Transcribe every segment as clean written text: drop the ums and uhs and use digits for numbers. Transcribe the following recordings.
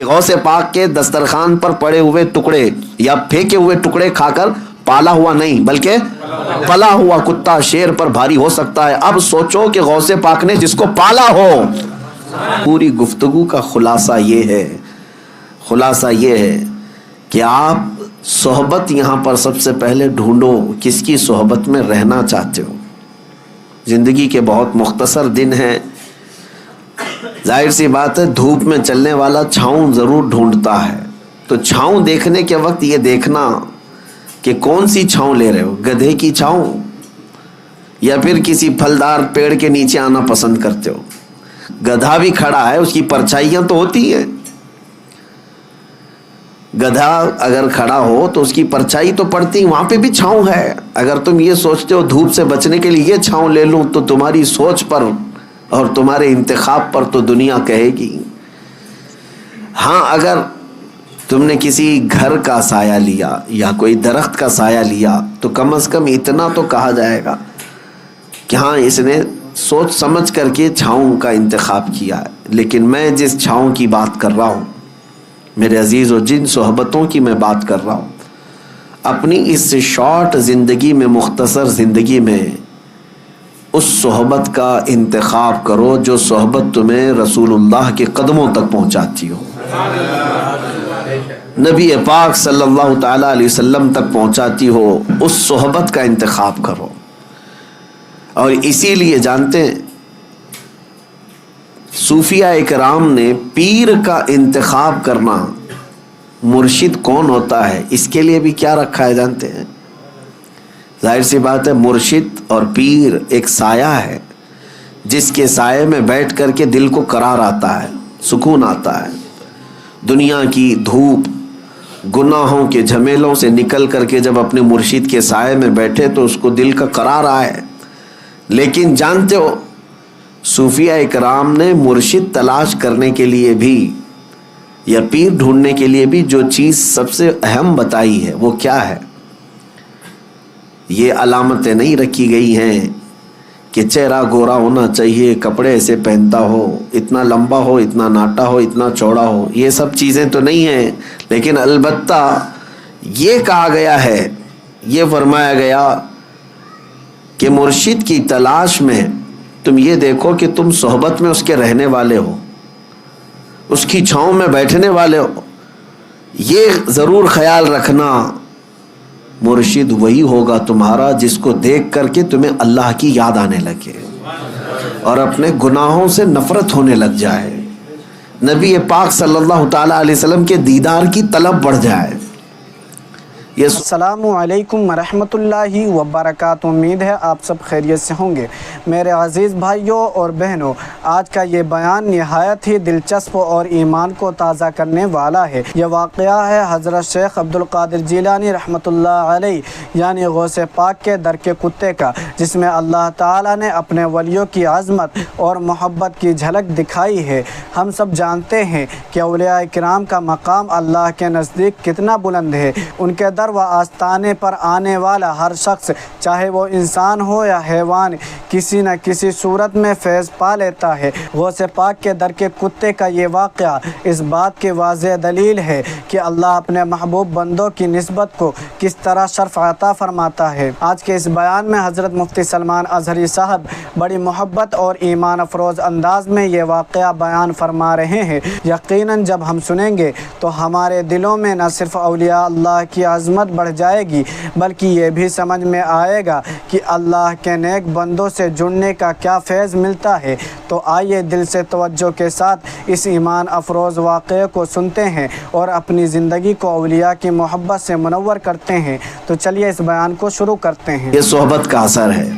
غوث پاک کے دسترخوان پر پڑے ہوئے ٹکڑے یا پھینکے ہوئے ٹکڑے کھا کر پالا ہوا نہیں بلکہ پلا ہوا کتا شیر پر بھاری ہو سکتا ہے. اب سوچو کہ غوث پاک نے جس کو پالا ہو. پوری گفتگو کا خلاصہ یہ ہے کہ آپ صحبت یہاں پر سب سے پہلے ڈھونڈو کس کی صحبت میں رہنا چاہتے ہو. زندگی کے بہت مختصر دن ہیں. ظاہر سی بات ہے دھوپ میں چلنے والا چھاؤں ضرور ڈھونڈتا ہے. تو چھاؤں دیکھنے کے وقت یہ دیکھنا کہ کون سی چھاؤں لے رہے ہو, گدھے کی چھاؤں یا پھر کسی پھلدار پیڑ کے نیچے آنا پسند کرتے ہو. گدھا بھی کھڑا ہے, اس کی پرچھائیاں تو ہوتی ہیں. گدھا اگر کھڑا ہو تو اس کی پرچھائی تو پڑتی, وہاں پہ بھی چھاؤں ہے. اگر تم یہ سوچتے ہو دھوپ سے بچنے کے لیے یہ چھاؤں لے لوں تو تمہاری سوچ پر اور تمہارے انتخاب پر تو دنیا کہے گی. ہاں اگر تم نے کسی گھر کا سایہ لیا یا کوئی درخت کا سایہ لیا تو کم از کم اتنا تو کہا جائے گا کہ ہاں اس نے سوچ سمجھ کر کے چھاؤں کا انتخاب کیا ہے. لیکن میں جس چھاؤں کی بات کر رہا ہوں میرے عزیز و جن صحبتوں کی میں بات کر رہا ہوں, اپنی اس شارٹ زندگی میں, مختصر زندگی میں اس صحبت کا انتخاب کرو جو صحبت تمہیں رسول اللہ کے قدموں تک پہنچاتی ہو, نبی پاک صلی اللہ تعالی علیہ وسلم تک پہنچاتی ہو. اس صحبت کا انتخاب کرو. اور اسی لیے جانتے ہیں صوفیہ اکرام نے پیر کا انتخاب کرنا, مرشد کون ہوتا ہے اس کے لیے بھی کیا رکھا ہے جانتے ہیں؟ ظاہر سی بات ہے مرشد اور پیر ایک سایہ ہے جس کے سائے میں بیٹھ کر کے دل کو قرار آتا ہے, سکون آتا ہے. دنیا کی دھوپ گناہوں کے جھمیلوں سے نکل کر کے جب اپنے مرشد کے سائے میں بیٹھے تو اس کو دل کا قرار آئے. لیکن جانتے ہو صوفیہ اکرام نے مرشد تلاش کرنے کے لیے بھی یا پیر ڈھونڈنے کے لیے بھی جو چیز سب سے اہم بتائی ہے وہ کیا ہے؟ یہ علامتیں نہیں رکھی گئی ہیں کہ چہرہ گورا ہونا چاہیے, کپڑے ایسے پہنتا ہو, اتنا لمبا ہو, اتنا ناٹا ہو, اتنا چوڑا ہو. یہ سب چیزیں تو نہیں ہیں, لیکن البتہ یہ کہا گیا ہے, یہ فرمایا گیا کہ مرشد کی تلاش میں تم یہ دیکھو کہ تم صحبت میں اس کے رہنے والے ہو, اس کی چھاؤں میں بیٹھنے والے ہو. یہ ضرور خیال رکھنا مرشد وہی ہوگا تمہارا جس کو دیکھ کر کے تمہیں اللہ کی یاد آنے لگے اور اپنے گناہوں سے نفرت ہونے لگ جائے, نبی پاک صلی اللہ تعالی علیہ وسلم کے دیدار کی طلب بڑھ جائے. السلام علیکم ورحمۃ اللہ وبرکاتہ. امید ہے آپ سب خیریت سے ہوں گے. میرے عزیز بھائیوں اور بہنوں, آج کا یہ بیان نہایت ہی دلچسپ اور ایمان کو تازہ کرنے والا ہے. یہ واقعہ ہے حضرت شیخ عبد القادر جیلانی رحمۃ اللہ علیہ یعنی غوث پاک کے در کے کتے کا, جس میں اللہ تعالیٰ نے اپنے ولیوں کی عظمت اور محبت کی جھلک دکھائی ہے. ہم سب جانتے ہیں کہ اولیاء کرام کا مقام اللہ کے نزدیک کتنا بلند ہے. ان کے و آستانے پر آنے والا ہر شخص, چاہے وہ انسان ہو یا حیوان, کسی نہ کسی صورت میں فیض پا لیتا ہے. غوث پاک کے در کے کتے کا یہ واقعہ اس بات کی واضح دلیل ہے کہ اللہ اپنے محبوب بندوں کی نسبت کو کس طرح شرف عطا فرماتا ہے. آج کے اس بیان میں حضرت مفتی سلمان اظہری صاحب بڑی محبت اور ایمان افروز انداز میں یہ واقعہ بیان فرما رہے ہیں. یقیناً جب ہم سنیں گے تو ہمارے دلوں میں نہ صرف اولیاء اللہ کی عظمت بڑھ جائے گی بلکہ یہ بھی سمجھ میں آئے گا کہ اللہ کے نیک بندوں سے جڑنے کا کیا فیض ملتا ہے. تو آئیے دل سے توجہ کے ساتھ اس ایمان افروز واقعے کو سنتے ہیں اور اپنی زندگی کو اولیاء کی محبت سے منور کرتے ہیں. تو چلیے اس بیان کو شروع کرتے ہیں. یہ صحبت کا اثر ہے,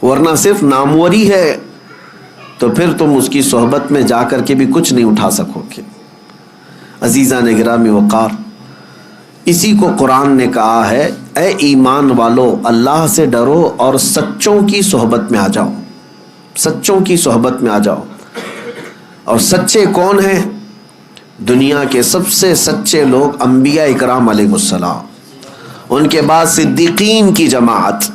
ورنہ صرف ناموری ہے تو پھر تم اس کی صحبت میں جا کر کے بھی کچھ نہیں اٹھا سکو گے. عزیزان گرامی وقار, اسی کو قرآن نے کہا ہے اے ایمان والو اللہ سے ڈرو اور سچوں کی صحبت میں آ جاؤ, سچوں کی صحبت میں آ جاؤ. اور سچے کون ہیں؟ دنیا کے سب سے سچے لوگ انبیاء اکرام علیہ السلام, ان کے بعد صدیقین کی جماعت,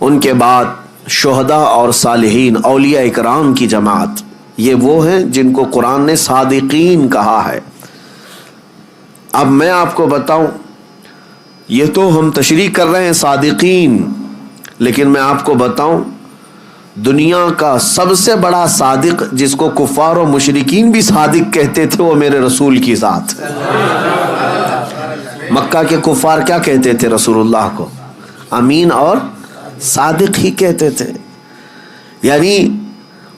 ان کے بعد شہداء اور صالحین اولیاء اکرام کی جماعت. یہ وہ ہیں جن کو قرآن نے صادقین کہا ہے۔ اب میں آپ کو بتاؤں، یہ تو ہم تشریح کر رہے ہیں صادقین، لیکن میں آپ کو بتاؤں دنیا کا سب سے بڑا صادق جس کو کفار و مشرکین بھی صادق کہتے تھے وہ میرے رسول کی ذات۔ مکہ کے کفار کیا کہتے تھے رسول اللہ کو؟ امین اور صادق ہی کہتے تھے۔ یعنی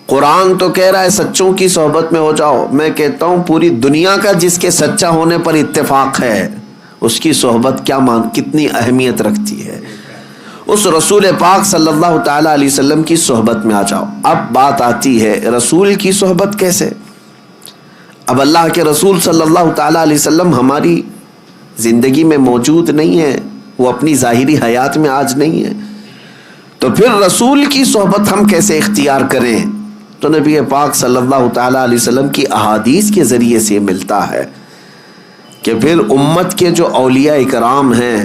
قرآن تو کہہ رہا ہے سچوں کی صحبت میں ہو جاؤ، میں کہتا ہوں پوری دنیا کا جس کے سچا ہونے پر اتفاق ہے اس کی صحبت کتنی اہمیت رکھتی ہے۔ اس رسول پاک صلی اللہ تعالی علیہ وسلم کی صحبت میں آ جاؤ۔ اب بات آتی ہے رسول کی صحبت کیسے؟ اب اللہ کے رسول صلی اللہ تعالی علیہ وسلم ہماری زندگی میں موجود نہیں ہے، وہ اپنی ظاہری حیات میں آج نہیں ہے، تو پھر رسول کی صحبت ہم کیسے اختیار کریں؟ تو نبی پاک صلی اللہ تعالی علیہ وسلم کی احادیث کے ذریعے سے ملتا ہے کہ پھر امت کے جو اولیاء اکرام ہیں،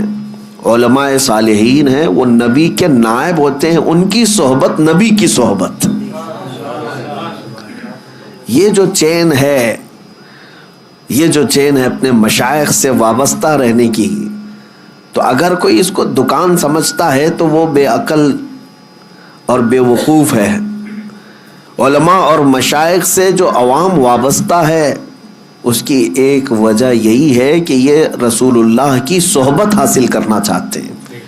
علماء صالحین ہیں، وہ نبی کے نائب ہوتے ہیں، ان کی صحبت نبی کی صحبت۔ یہ جو چین ہے اپنے مشائخ سے وابستہ رہنے کی، تو اگر کوئی اس کو دکان سمجھتا ہے تو وہ بے عقل اور بے وقوف ہے۔ علماء اور مشائخ سے جو عوام وابستہ ہے اس کی ایک وجہ یہی ہے کہ یہ رسول اللہ کی صحبت حاصل کرنا چاہتے ہیں۔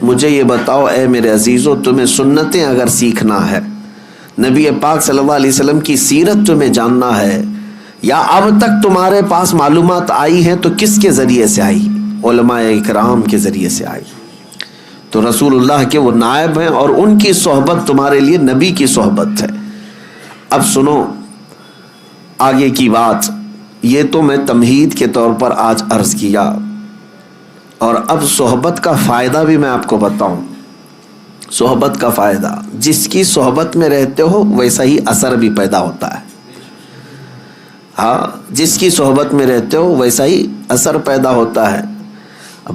مجھے یہ بتاؤ اے میرے عزیزو، تمہیں سنتیں اگر سیکھنا ہے، نبی پاک صلی اللہ علیہ وسلم کی سیرت تمہیں جاننا ہے، یا اب تک تمہارے پاس معلومات آئی ہیں تو کس کے ذریعے سے آئی؟ علماء اکرام کے ذریعے سے آئی۔ تو رسول اللہ کے وہ نائب ہیں اور ان کی صحبت تمہارے لیے نبی کی صحبت ہے۔ اب سنو آگے کی بات، یہ تو میں تمہید کے طور پر آج عرض کیا، اور اب صحبت کا فائدہ بھی میں آپ کو بتاؤں۔ صحبت کا فائدہ، جس کی صحبت میں رہتے ہو ویسا ہی اثر بھی پیدا ہوتا ہے۔ ہاں، جس کی صحبت میں رہتے ہو ویسا ہی اثر پیدا ہوتا ہے۔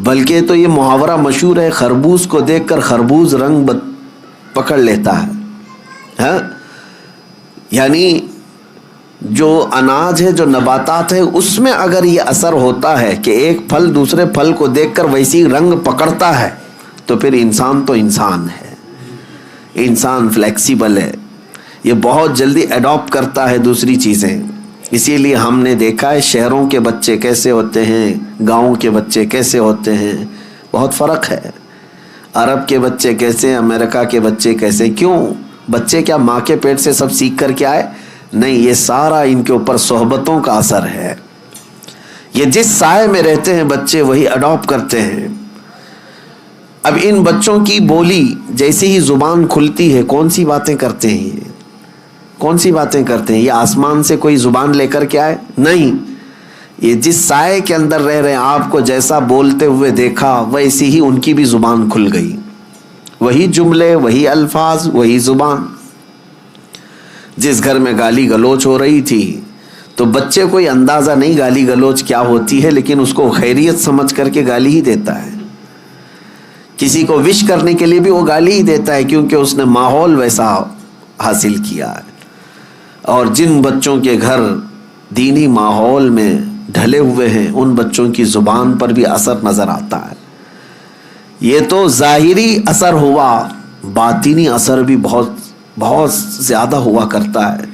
بلکہ تو یہ محاورہ مشہور ہے، خربوز کو دیکھ کر خربوز رنگ پکڑ لیتا ہے۔ ہاں، یعنی جو اناج ہے، جو نباتات ہے، اس میں اگر یہ اثر ہوتا ہے کہ ایک پھل دوسرے پھل کو دیکھ کر ویسی رنگ پکڑتا ہے، تو پھر انسان تو انسان ہے، انسان فلیکسیبل ہے، یہ بہت جلدی اڈاپٹ کرتا ہے دوسری چیزیں۔ اسی لیے ہم نے دیکھا ہے شہروں کے بچے کیسے ہوتے ہیں، گاؤں کے بچے کیسے ہوتے ہیں، بہت فرق ہے۔ عرب کے بچے کیسے، امریکہ کے بچے کیسے، کیوں؟ بچے کیا ماں کے پیٹ سے سب سیکھ کر کے آئے؟ نہیں، یہ سارا ان کے اوپر صحبتوں کا اثر ہے۔ یہ جس سائے میں رہتے ہیں بچے وہی اڈاپٹ کرتے ہیں۔ اب ان بچوں کی بولی جیسے ہی زبان کھلتی ہے، کون سی باتیں کرتے ہیں یہ؟ کون سی باتیں کرتے ہیں؟ یہ آسمان سے کوئی زبان لے کر کے آئے؟ نہیں، یہ جس سائے کے اندر رہ رہے ہیں، آپ کو جیسا بولتے ہوئے دیکھا ویسی ہی ان کی بھی زبان کھل گئی، وہی جملے، وہی الفاظ، وہی زبان۔ جس گھر میں گالی گلوچ ہو رہی تھی تو بچے کوئی اندازہ نہیں گالی گلوچ کیا ہوتی ہے، لیکن اس کو خیریت سمجھ کر کے گالی ہی دیتا ہے۔ کسی کو وش کرنے کے لیے بھی وہ گالی ہی دیتا ہے، کیونکہ اس نے ماحول ویسا حاصل کیا ہے۔ اور جن بچوں کے گھر دینی ماحول میں ڈھلے ہوئے ہیں، ان بچوں کی زبان پر بھی اثر نظر آتا ہے۔ یہ تو ظاہری اثر ہوا، باطنی اثر بھی بہت زیادہ ہوا کرتا ہے۔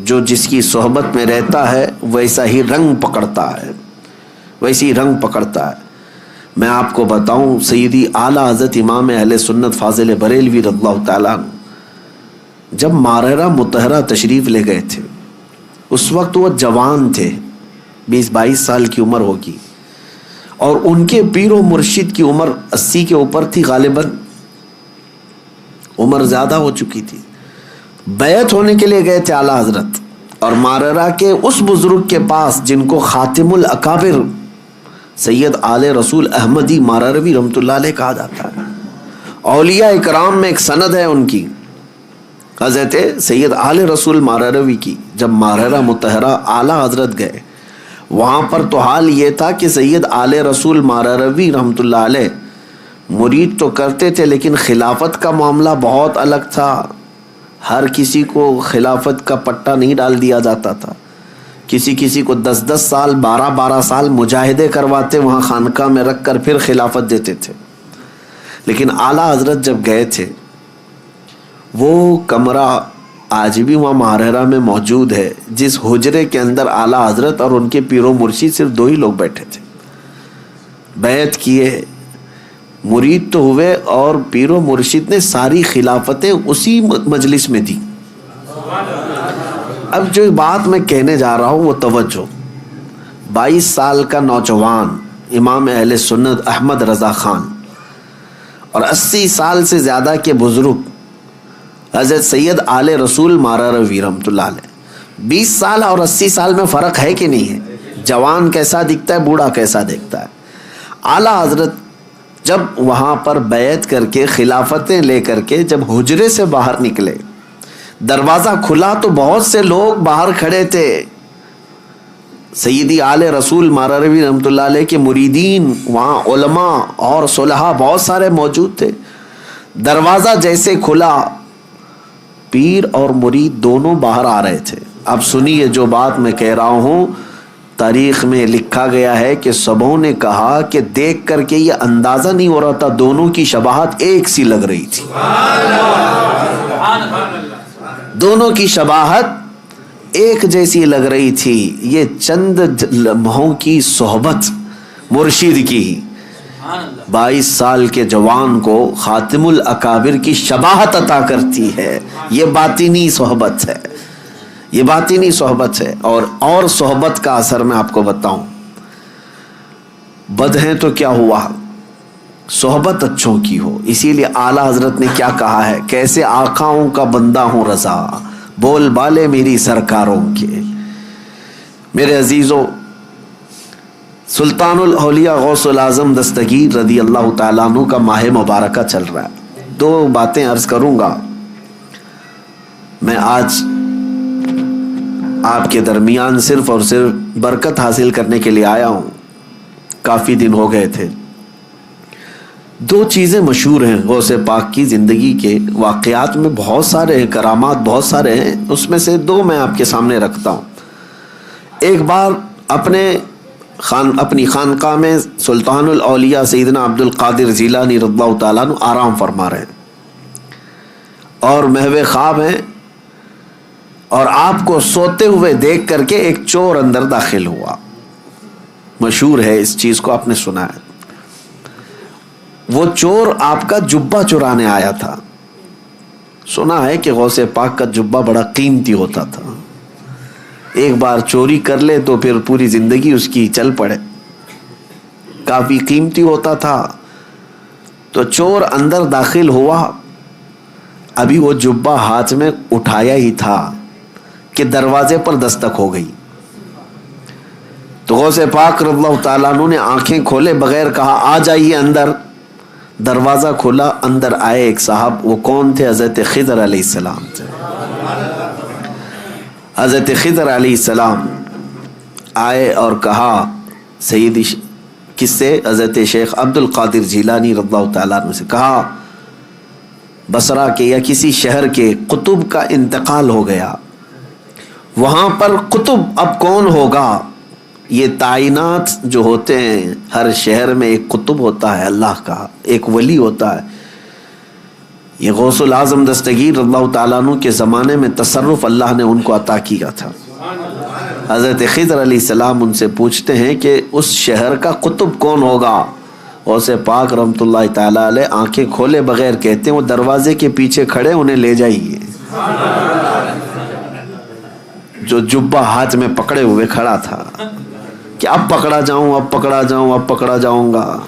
جو جس کی صحبت میں رہتا ہے ویسا ہی رنگ پکڑتا ہے، ویسی رنگ پکڑتا ہے۔ میں آپ کو بتاؤں، سیدی اعلیٰ حضرت امام اہل سنت فاضل بریلوی رضی اللہ تعالیٰ جب ماررہ مطہرہ تشریف لے گئے تھے، اس وقت وہ جوان تھے، 20-22 سال کی عمر ہوگی، اور ان کے پیر و مرشد کی عمر 80 کے اوپر تھی، غالباً عمر زیادہ ہو چکی تھی۔ بیعت ہونے کے لیے گئے تھے اعلیٰ حضرت، اور ماررہ کے اس بزرگ کے پاس جن کو خاتم الاکابر سید آل رسول احمدی مارروی رحمۃ اللہ علیہ کہا جاتا ہے۔ اولیاء اکرام میں ایک سند ہے ان کی، حضرت سید آل رسول مارروی کی۔ جب ماررہ مطہرہ اعلیٰ حضرت گئے، وہاں پر تو حال یہ تھا کہ سید آل رسول مارروی رحمۃ اللہ علیہ مرید تو کرتے تھے، لیکن خلافت کا معاملہ بہت الگ تھا۔ ہر کسی کو خلافت کا پٹا نہیں ڈال دیا جاتا تھا. کسی کو 10 سال 12 سال مجاہدے کرواتے وہاں خانقاہ میں رکھ کر پھر خلافت دیتے تھے. لیکن اعلیٰ حضرت جب گئے تھے وہ کمرہ آج بھی وہاں ماہرہ میں موجود ہے جس حجرے کے اندر اعلیٰ حضرت اور ان کے پیر و مرشد صرف 2 ہی لوگ بیٹھے تھے. بیعت کیے، مرید تو ہوئے اور پیر و مرشد نے ساری خلافتیں اسی مجلس میں دی. اب جو بات میں کہنے جا رہا ہوں وہ توجہ. 22 سال کا نوجوان امام اہل سنت احمد رضا خان اور 80 سال سے زیادہ کے بزرگ حضرت سید آل رسول مارا روی رحمۃ اللہ علیہ. 20 سال اور 80 سال میں فرق ہے کہ نہیں ہے؟ جوان کیسا دکھتا ہے، بوڑھا کیسا دکھتا ہے. اعلیٰ حضرت جب وہاں پر بیعت کر کے خلافتیں لے کر کے جب حجرے سے باہر نکلے، دروازہ کھلا تو بہت سے لوگ باہر کھڑے تھے. سیدی آل رسول مارا روی رحمۃ اللہ علیہ کے مریدین، وہاں علماء اور صلحاء بہت سارے موجود تھے. دروازہ جیسے کھلا پیر اور مرید دونوں باہر آ رہے تھے. اب سنیے جو بات میں کہہ رہا ہوں، تاریخ میں لکھا گیا ہے کہ سبوں نے کہا کہ دیکھ کر کے یہ اندازہ نہیں ہو رہا تھا، دونوں کی شباہت ایک سی لگ رہی تھی. دونوں کی شباہت ایک جیسی لگ رہی تھی. یہ چند لمحوں کی صحبت مرشد کی 22 سال کے جوان کو خاتم الاکابر کی شباہت عطا کرتی ہے. یہ باطنی صحبت ہے، یہ باطنی صحبت ہے. اور صحبت کا اثر میں آپ کو بتاؤں، بد ہیں تو کیا ہوا، صحبت اچھوں کی ہو. اسی لیے اعلیٰ حضرت نے کیا کہا ہے، کیسے آقاؤں کا بندہ ہوں رضا، بول بالے میری سرکاروں کے. میرے عزیزوں، سلطان الاولیاء غوث العظم دستگیر رضی اللہ تعالیٰ عنہ کا ماہ مبارکہ چل رہا ہے. 2 باتیں عرض کروں گا. میں آج آپ کے درمیان صرف اور صرف برکت حاصل کرنے کے لیے آیا ہوں. کافی دن ہو گئے تھے. 2 چیزیں مشہور ہیں غوث پاک کی زندگی کے واقعات میں، بہت سارے کرامات بہت سارے ہیں، اس میں سے 2 میں آپ کے سامنے رکھتا ہوں. ایک بار اپنی خانقاہ میں سلطان الاولیاء سیدنا عبد القادر جیلانی رضی اللہ تعالیٰ عنہ آرام فرما رہے ہیں اور محو خواب ہیں، اور آپ کو سوتے ہوئے دیکھ کر کے ایک چور اندر داخل ہوا. مشہور ہے اس چیز کو، آپ نے سنا ہے. وہ چور آپ کا جبہ چرانے آیا تھا. سنا ہے کہ غوث پاک کا جبہ بڑا قیمتی ہوتا تھا، ایک بار چوری کر لے تو پھر پوری زندگی اس کی چل پڑے. کافی قیمتی ہوتا تھا. تو چور اندر داخل ہوا، ابھی وہ جبہ ہاتھ میں اٹھایا ہی تھا کہ دروازے پر دستک ہو گئی. تو غوث پاک رضی اللہ تعالیٰ عنہ نے آنکھیں کھولے بغیر کہا آ جائیے اندر. دروازہ کھولا، اندر آئے ایک صاحب. وہ کون تھے؟ حضرت خضر علیہ السلام تھے. حضرت خضر علیہ السلام آئے اور کہا سیدی، کس سے؟ حضرت شیخ عبد القادر جیلانی رضی اللہ تعالیٰ عنہ سے. کہا بصرہ کے یا کسی شہر کے قطب کا انتقال ہو گیا، وہاں پر قطب اب کون ہوگا؟ یہ تعینات جو ہوتے ہیں، ہر شہر میں ایک قطب ہوتا ہے اللہ کا، ایک ولی ہوتا ہے. یہ غوث العظم دستگیر رضی اللہ تعالیٰ عنہ کے زمانے میں تصرف اللہ نے ان کو عطا کیا تھا. حضرت خضر علیہ السلام ان سے پوچھتے ہیں کہ اس شہر کا قطب کون ہوگا؟ غوث پاک رحمۃ اللہ تعالیٰ علیہ آنکھیں کھولے بغیر کہتے ہیں وہ دروازے کے پیچھے کھڑے، انہیں لے جائیے. جو جبہ ہاتھ میں پکڑے ہوئے کھڑا تھا کہ اب پکڑا جاؤں، اب پکڑا جاؤں، اب پکڑا جاؤں گا.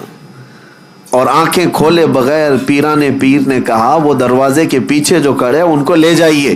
اور آنکھیں کھولے بغیر پیرانے پیر نے کہا وہ دروازے کے پیچھے جو کھڑے ان کو لے جائیے.